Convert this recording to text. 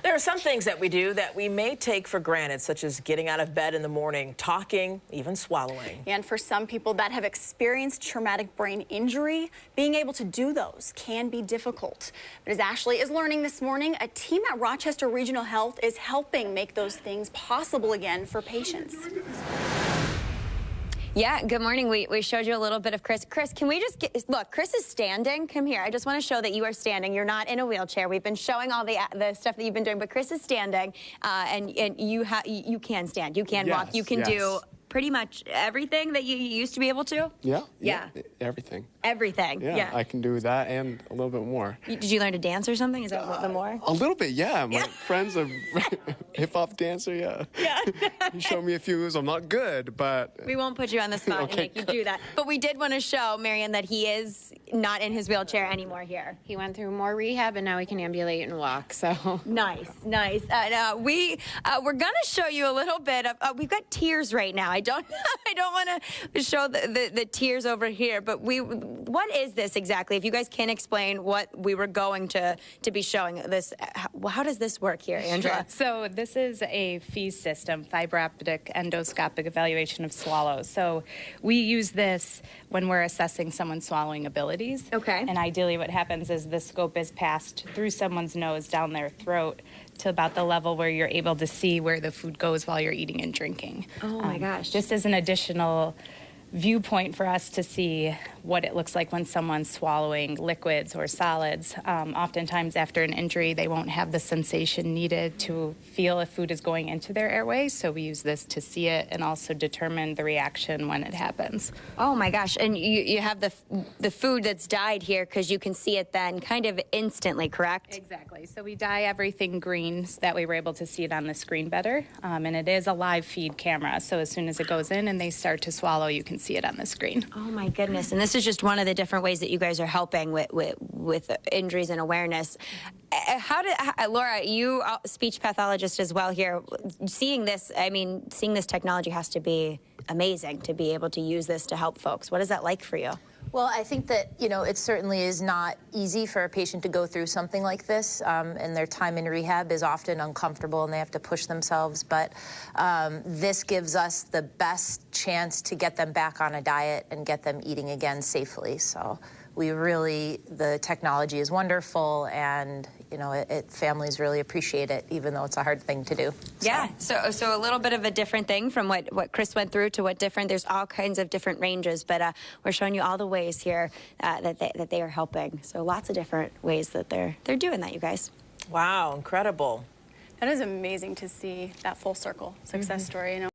There are some things that we do that we may take for granted, such as getting out of bed in the morning, talking, even swallowing. And for some people that have experienced traumatic brain injury, being able to do those can be difficult. But as Ashley is learning this morning, a team at Rochester Regional Health is helping make those things possible again for patients. Yeah, good morning. We showed you a little bit of Chris. Chris, can we just look, Chris is standing. Come here. I just want to show that you are standing. You're not in a wheelchair. We've been showing all the stuff that you've been doing, but Chris is standing, and you can stand. You can walk. You can do pretty much everything that you used to be able to? Yeah. Everything. Everything. Yeah, I can do that and a little bit more. Did you learn to dance or something? Is that the more? A little bit, yeah. My friend's a hip-hop dancer, yeah. He showed me a few moves. I'm not good, but... We won't put you on the spot and make you do that. But we did want to show, Marion, that he is not in his wheelchair anymore here. He went through more rehab, and now he can ambulate and walk, so... Nice. We're going to show you a little bit of... we've got tears right now. I don't want to show the tears over here, but what is this exactly? If you guys can explain what we were going to be showing this, how does this work here, Angela? Sure. So this is a FEES system, fiber optic endoscopic evaluation of swallows. So we use this when we're assessing someone's swallowing abilities. Okay. And ideally what happens is the scope is passed through someone's nose down their throat to about the level where you're able to see where the food goes while you're eating and drinking. Oh my gosh. Just as an additional viewpoint for us to see what it looks like when someone's swallowing liquids or solids. Oftentimes after an injury, they won't have the sensation needed to feel if food is going into their airway, so we use this to see it and also determine the reaction when it happens. Oh my gosh, and you have the food that's dyed here because you can see it then kind of instantly, correct? Exactly, so we dye everything green so that way we're able to see it on the screen better, and it is a live feed camera, so as soon as it goes in and they start to swallow, you can see it on the screen. Oh my goodness, and this is just one of the different ways that you guys are helping with injuries and awareness. Laura, you speech pathologist as well here, seeing this technology has to be amazing to be able to use this to help folks. What is that like for you? Well, I think that, it certainly is not easy for a patient to go through something like this, and their time in rehab is often uncomfortable and they have to push themselves, but this gives us the best chance to get them back on a diet and get them eating again safely. So the technology is wonderful, and families really appreciate it, even though it's a hard thing to do. Yeah, so a little bit of a different thing from what Chris went through to what different. There's all kinds of different ranges, but we're showing you all the ways here that they are helping. So lots of different ways that they're doing that, you guys. Wow, incredible. That is amazing to see that full circle success story.